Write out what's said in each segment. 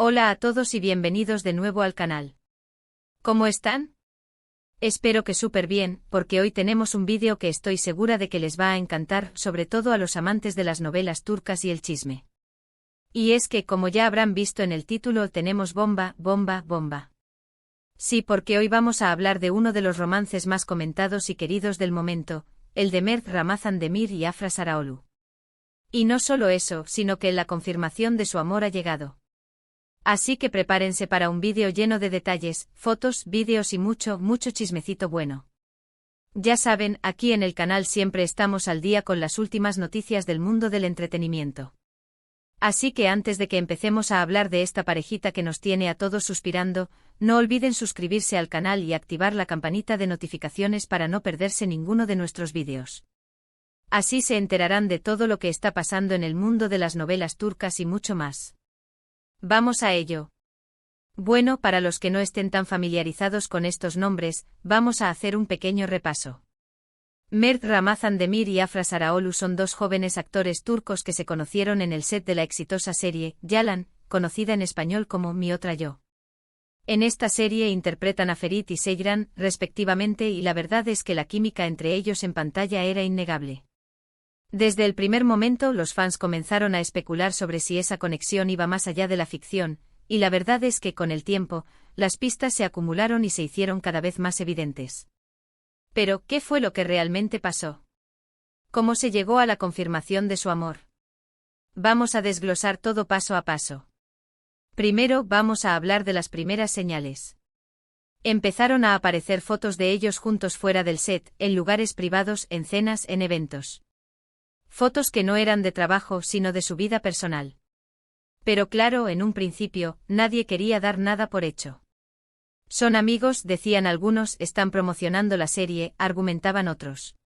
Hola a todos y bienvenidos de nuevo al canal. ¿Cómo están? Espero que súper bien, porque hoy tenemos un vídeo que estoy segura de que les va a encantar, sobre todo a los amantes de las novelas turcas y el chisme. Y es que, como ya habrán visto en el título, tenemos bomba, bomba, bomba. Sí, porque hoy vamos a hablar de uno de los romances más comentados y queridos del momento, el de Mert Ramazan Demir y Afra Sarıoğlu. Y no solo eso, sino que la confirmación de su amor ha llegado. Así que prepárense para un vídeo lleno de detalles, fotos, vídeos y mucho, mucho chismecito bueno. Ya saben, aquí en el canal siempre estamos al día con las últimas noticias del mundo del entretenimiento. Así que antes de que empecemos a hablar de esta parejita que nos tiene a todos suspirando, no olviden suscribirse al canal y activar la campanita de notificaciones para no perderse ninguno de nuestros vídeos. Así se enterarán de todo lo que está pasando en el mundo de las novelas turcas y mucho más. Vamos a ello. Bueno, para los que no estén tan familiarizados con estos nombres, vamos a hacer un pequeño repaso. Mert Ramazan Demir y Afra Sarıoğlu son dos jóvenes actores turcos que se conocieron en el set de la exitosa serie Yalan, conocida en español como Mi Otra Yo. En esta serie interpretan a Ferit y Seyran, respectivamente, y la verdad es que la química entre ellos en pantalla era innegable. Desde el primer momento los fans comenzaron a especular sobre si esa conexión iba más allá de la ficción, y la verdad es que con el tiempo, las pistas se acumularon y se hicieron cada vez más evidentes. Pero, ¿qué fue lo que realmente pasó? ¿Cómo se llegó a la confirmación de su amor? Vamos a desglosar todo paso a paso. Primero vamos a hablar de las primeras señales. Empezaron a aparecer fotos de ellos juntos fuera del set, en lugares privados, en cenas, en eventos. Fotos que no eran de trabajo sino de su vida personal. Pero claro, en un principio, nadie quería dar nada por hecho. Son amigos, decían algunos, están promocionando la serie, argumentaban otros.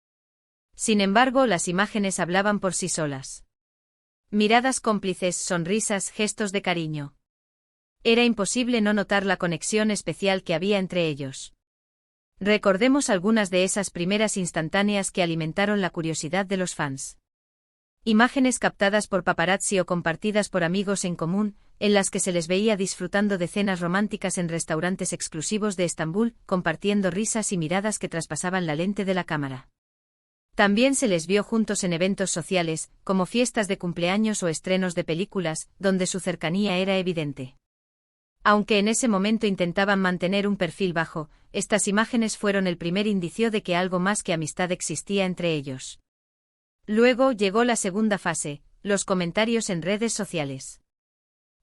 Sin embargo, las imágenes hablaban por sí solas. Miradas cómplices, sonrisas, gestos de cariño. Era imposible no notar la conexión especial que había entre ellos. Recordemos algunas de esas primeras instantáneas que alimentaron la curiosidad de los fans. Imágenes captadas por paparazzi o compartidas por amigos en común, en las que se les veía disfrutando de cenas románticas en restaurantes exclusivos de Estambul, compartiendo risas y miradas que traspasaban la lente de la cámara. También se les vio juntos en eventos sociales, como fiestas de cumpleaños o estrenos de películas, donde su cercanía era evidente. Aunque en ese momento intentaban mantener un perfil bajo, estas imágenes fueron el primer indicio de que algo más que amistad existía entre ellos. Luego llegó la segunda fase, los comentarios en redes sociales.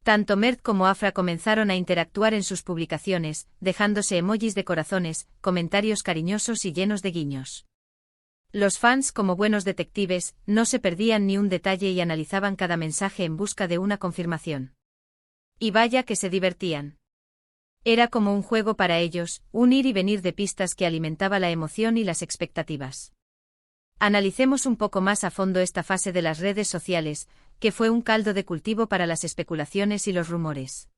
Tanto Mert como Afra comenzaron a interactuar en sus publicaciones, dejándose emojis de corazones, comentarios cariñosos y llenos de guiños. Los fans, como buenos detectives, no se perdían ni un detalle y analizaban cada mensaje en busca de una confirmación. Y vaya que se divertían. Era como un juego para ellos, un ir y venir de pistas que alimentaba la emoción y las expectativas. Analicemos un poco más a fondo esta fase de las redes sociales, que fue un caldo de cultivo para las especulaciones y los rumores.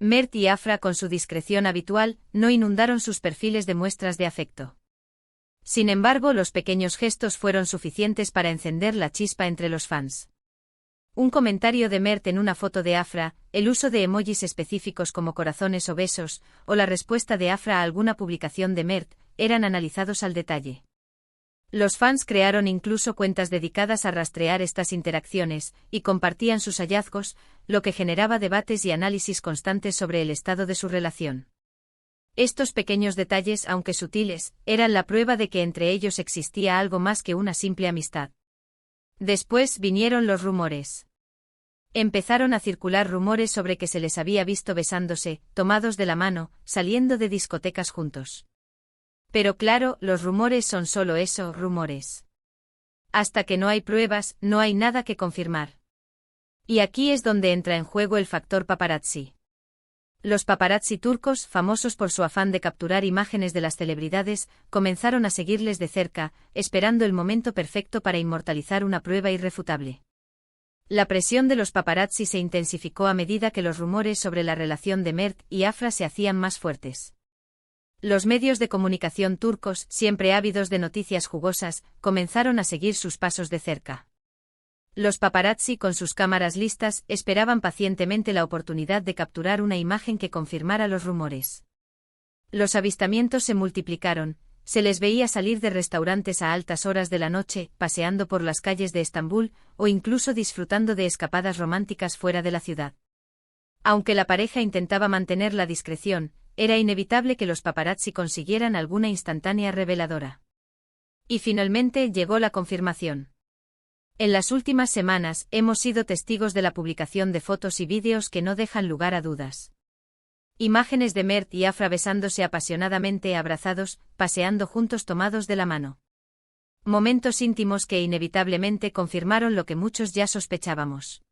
Mert y Afra, con su discreción habitual, no inundaron sus perfiles de muestras de afecto. Sin embargo, los pequeños gestos fueron suficientes para encender la chispa entre los fans. Un comentario de Mert en una foto de Afra, el uso de emojis específicos como corazones o besos, o la respuesta de Afra a alguna publicación de Mert, eran analizados al detalle. Los fans crearon incluso cuentas dedicadas a rastrear estas interacciones, y compartían sus hallazgos, lo que generaba debates y análisis constantes sobre el estado de su relación. Estos pequeños detalles, aunque sutiles, eran la prueba de que entre ellos existía algo más que una simple amistad. Después vinieron los rumores. Empezaron a circular rumores sobre que se les había visto besándose, tomados de la mano, saliendo de discotecas juntos. Pero claro, los rumores son solo eso, rumores. Hasta que no hay pruebas, no hay nada que confirmar. Y aquí es donde entra en juego el factor paparazzi. Los paparazzi turcos, famosos por su afán de capturar imágenes de las celebridades, comenzaron a seguirles de cerca, esperando el momento perfecto para inmortalizar una prueba irrefutable. La presión de los paparazzi se intensificó a medida que los rumores sobre la relación de Mert y Afra se hacían más fuertes. Los medios de comunicación turcos, siempre ávidos de noticias jugosas, comenzaron a seguir sus pasos de cerca. Los paparazzi con sus cámaras listas esperaban pacientemente la oportunidad de capturar una imagen que confirmara los rumores. Los avistamientos se multiplicaron, se les veía salir de restaurantes a altas horas de la noche, paseando por las calles de Estambul, o incluso disfrutando de escapadas románticas fuera de la ciudad. Aunque la pareja intentaba mantener la discreción, era inevitable que los paparazzi consiguieran alguna instantánea reveladora. Y finalmente llegó la confirmación. En las últimas semanas hemos sido testigos de la publicación de fotos y vídeos que no dejan lugar a dudas. Imágenes de Mert y Afra besándose apasionadamente abrazados, paseando juntos tomados de la mano. Momentos íntimos que inevitablemente confirmaron lo que muchos ya sospechábamos.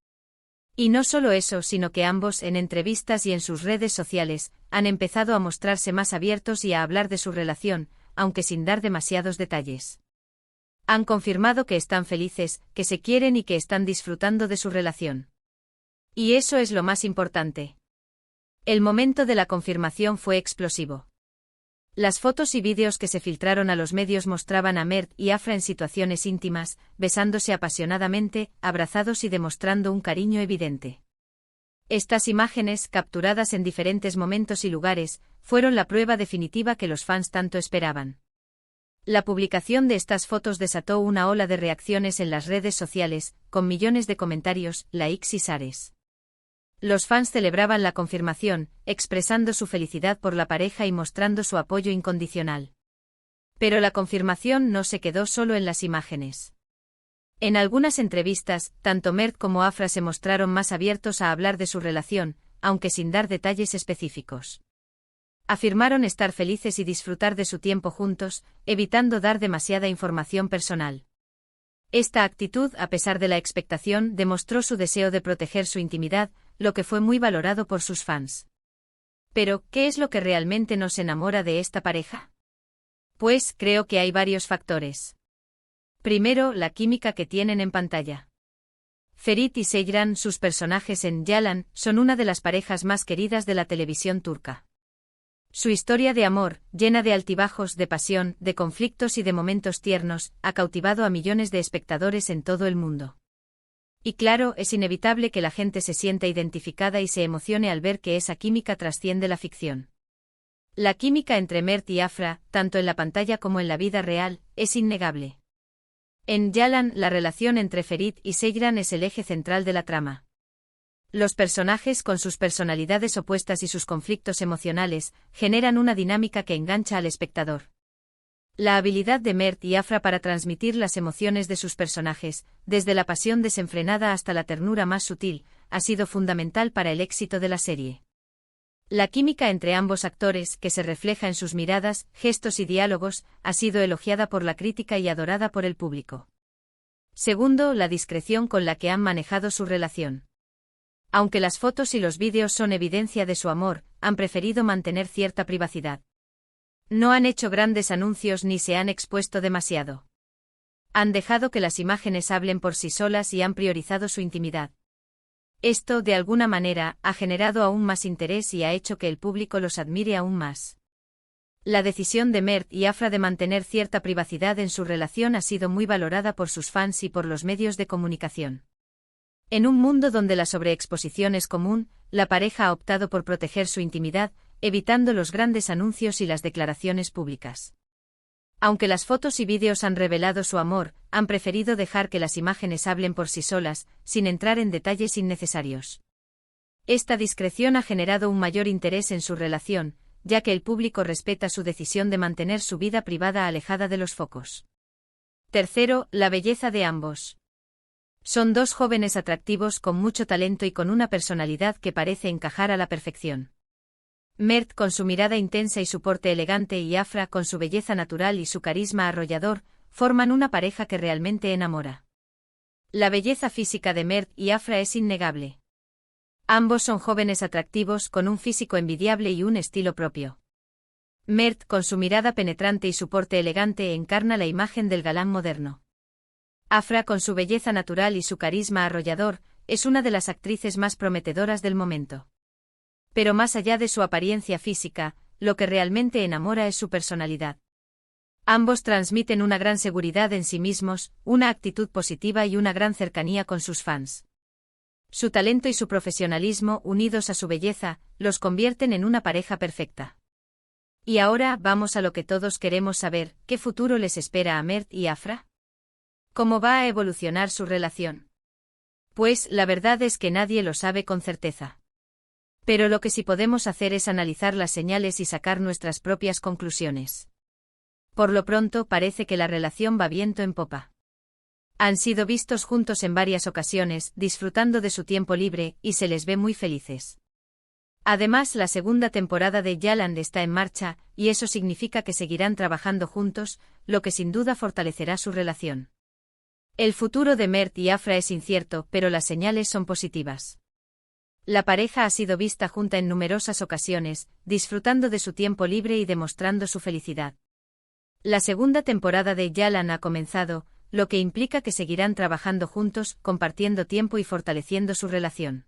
Y no solo eso, sino que ambos, en entrevistas y en sus redes sociales, han empezado a mostrarse más abiertos y a hablar de su relación, aunque sin dar demasiados detalles. Han confirmado que están felices, que se quieren y que están disfrutando de su relación. Y eso es lo más importante. El momento de la confirmación fue explosivo. Las fotos y vídeos que se filtraron a los medios mostraban a Mert y Afra en situaciones íntimas, besándose apasionadamente, abrazados y demostrando un cariño evidente. Estas imágenes, capturadas en diferentes momentos y lugares, fueron la prueba definitiva que los fans tanto esperaban. La publicación de estas fotos desató una ola de reacciones en las redes sociales, con millones de comentarios, likes y shares. Los fans celebraban la confirmación, expresando su felicidad por la pareja y mostrando su apoyo incondicional. Pero la confirmación no se quedó solo en las imágenes. En algunas entrevistas, tanto Mert como Afra se mostraron más abiertos a hablar de su relación, aunque sin dar detalles específicos. Afirmaron estar felices y disfrutar de su tiempo juntos, evitando dar demasiada información personal. Esta actitud, a pesar de la expectación, demostró su deseo de proteger su intimidad, lo que fue muy valorado por sus fans. Pero, ¿qué es lo que realmente nos enamora de esta pareja? Pues, creo que hay varios factores. Primero, la química que tienen en pantalla. Ferit y Seyran, sus personajes en Yalan, son una de las parejas más queridas de la televisión turca. Su historia de amor, llena de altibajos, de pasión, de conflictos y de momentos tiernos, ha cautivado a millones de espectadores en todo el mundo. Y claro, es inevitable que la gente se sienta identificada y se emocione al ver que esa química trasciende la ficción. La química entre Mert y Afra, tanto en la pantalla como en la vida real, es innegable. En Yalan, la relación entre Ferit y Seyran es el eje central de la trama. Los personajes, con sus personalidades opuestas y sus conflictos emocionales, generan una dinámica que engancha al espectador. La habilidad de Mert y Afra para transmitir las emociones de sus personajes, desde la pasión desenfrenada hasta la ternura más sutil, ha sido fundamental para el éxito de la serie. La química entre ambos actores, que se refleja en sus miradas, gestos y diálogos, ha sido elogiada por la crítica y adorada por el público. Segundo, la discreción con la que han manejado su relación. Aunque las fotos y los vídeos son evidencia de su amor, han preferido mantener cierta privacidad. No han hecho grandes anuncios ni se han expuesto demasiado. Han dejado que las imágenes hablen por sí solas y han priorizado su intimidad. Esto, de alguna manera, ha generado aún más interés y ha hecho que el público los admire aún más. La decisión de Mert y Afra de mantener cierta privacidad en su relación ha sido muy valorada por sus fans y por los medios de comunicación. En un mundo donde la sobreexposición es común, la pareja ha optado por proteger su intimidad, evitando los grandes anuncios y las declaraciones públicas. Aunque las fotos y vídeos han revelado su amor, han preferido dejar que las imágenes hablen por sí solas, sin entrar en detalles innecesarios. Esta discreción ha generado un mayor interés en su relación, ya que el público respeta su decisión de mantener su vida privada alejada de los focos. Tercero, la belleza de ambos. Son dos jóvenes atractivos con mucho talento y con una personalidad que parece encajar a la perfección. Mert con su mirada intensa y su porte elegante y Afra con su belleza natural y su carisma arrollador, forman una pareja que realmente enamora. La belleza física de Mert y Afra es innegable. Ambos son jóvenes atractivos con un físico envidiable y un estilo propio. Mert, con su mirada penetrante y su porte elegante, encarna la imagen del galán moderno. Afra, con su belleza natural y su carisma arrollador, es una de las actrices más prometedoras del momento. Pero más allá de su apariencia física, lo que realmente enamora es su personalidad. Ambos transmiten una gran seguridad en sí mismos, una actitud positiva y una gran cercanía con sus fans. Su talento y su profesionalismo, unidos a su belleza, los convierten en una pareja perfecta. Y ahora vamos a lo que todos queremos saber: ¿qué futuro les espera a Mert y Afra? ¿Cómo va a evolucionar su relación? Pues la verdad es que nadie lo sabe con certeza. Pero lo que sí podemos hacer es analizar las señales y sacar nuestras propias conclusiones. Por lo pronto parece que la relación va viento en popa. Han sido vistos juntos en varias ocasiones, disfrutando de su tiempo libre, y se les ve muy felices. Además, la segunda temporada de Yalan está en marcha, y eso significa que seguirán trabajando juntos, lo que sin duda fortalecerá su relación. El futuro de Mert y Afra es incierto, pero las señales son positivas. La pareja ha sido vista junta en numerosas ocasiones, disfrutando de su tiempo libre y demostrando su felicidad. La segunda temporada de Yalan ha comenzado, lo que implica que seguirán trabajando juntos, compartiendo tiempo y fortaleciendo su relación.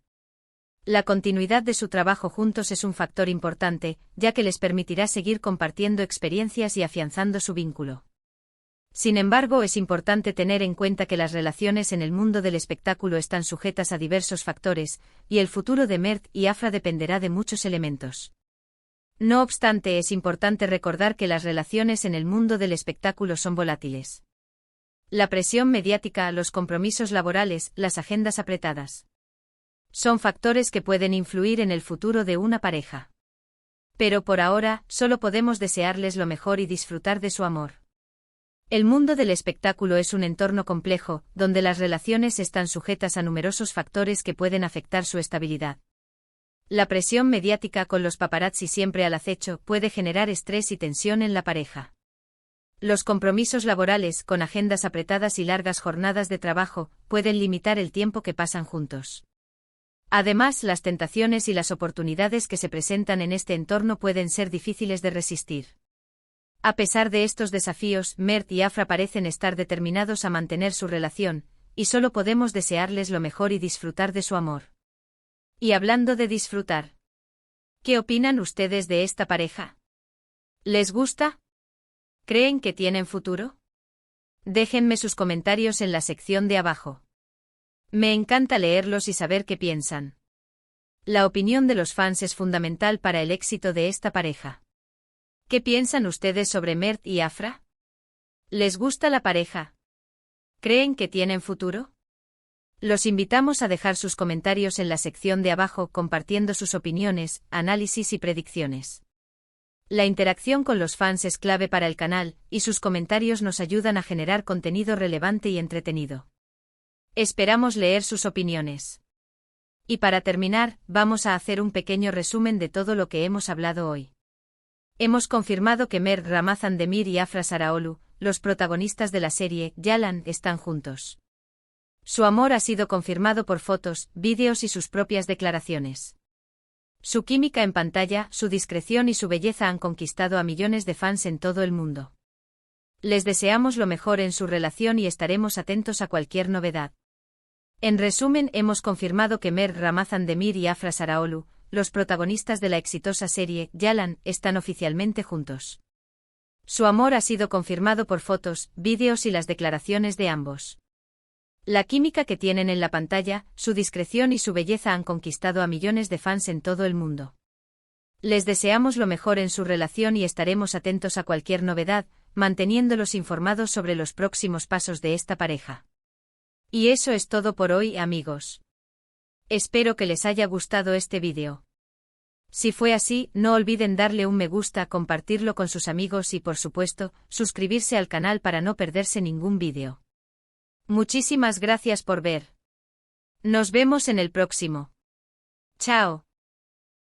La continuidad de su trabajo juntos es un factor importante, ya que les permitirá seguir compartiendo experiencias y afianzando su vínculo. Sin embargo, es importante tener en cuenta que las relaciones en el mundo del espectáculo están sujetas a diversos factores, y el futuro de Mert y Afra dependerá de muchos elementos. No obstante, es importante recordar que las relaciones en el mundo del espectáculo son volátiles. La presión mediática, los compromisos laborales, las agendas apretadas. Son factores que pueden influir en el futuro de una pareja. Pero por ahora, solo podemos desearles lo mejor y disfrutar de su amor. El mundo del espectáculo es un entorno complejo, donde las relaciones están sujetas a numerosos factores que pueden afectar su estabilidad. La presión mediática, con los paparazzi siempre al acecho, puede generar estrés y tensión en la pareja. Los compromisos laborales, con agendas apretadas y largas jornadas de trabajo, pueden limitar el tiempo que pasan juntos. Además, las tentaciones y las oportunidades que se presentan en este entorno pueden ser difíciles de resistir. A pesar de estos desafíos, Mert y Afra parecen estar determinados a mantener su relación, y solo podemos desearles lo mejor y disfrutar de su amor. Y hablando de disfrutar, ¿qué opinan ustedes de esta pareja? ¿Les gusta? ¿Creen que tienen futuro? Déjenme sus comentarios en la sección de abajo. Me encanta leerlos y saber qué piensan. La opinión de los fans es fundamental para el éxito de esta pareja. ¿Qué piensan ustedes sobre Mert y Afra? ¿Les gusta la pareja? ¿Creen que tienen futuro? Los invitamos a dejar sus comentarios en la sección de abajo, compartiendo sus opiniones, análisis y predicciones. La interacción con los fans es clave para el canal, y sus comentarios nos ayudan a generar contenido relevante y entretenido. Esperamos leer sus opiniones. Y para terminar, vamos a hacer un pequeño resumen de todo lo que hemos hablado hoy. Hemos confirmado que Mert Ramazan Demir y Afra Saraolu, los protagonistas de la serie Yalan, están juntos. Su amor ha sido confirmado por fotos, vídeos y sus propias declaraciones. Su química en pantalla, su discreción y su belleza han conquistado a millones de fans en todo el mundo. Les deseamos lo mejor en su relación y estaremos atentos a cualquier novedad. En resumen, hemos confirmado que Mert Ramazan Demir y Afra Saraolu, los protagonistas de la exitosa serie Yalan, están oficialmente juntos. Su amor ha sido confirmado por fotos, vídeos y las declaraciones de ambos. La química que tienen en la pantalla, su discreción y su belleza han conquistado a millones de fans en todo el mundo. Les deseamos lo mejor en su relación y estaremos atentos a cualquier novedad, manteniéndolos informados sobre los próximos pasos de esta pareja. Y eso es todo por hoy, amigos. Espero que les haya gustado este vídeo. Si fue así, no olviden darle un me gusta, compartirlo con sus amigos y, por supuesto, suscribirse al canal para no perderse ningún vídeo. Muchísimas gracias por ver. Nos vemos en el próximo. Chao.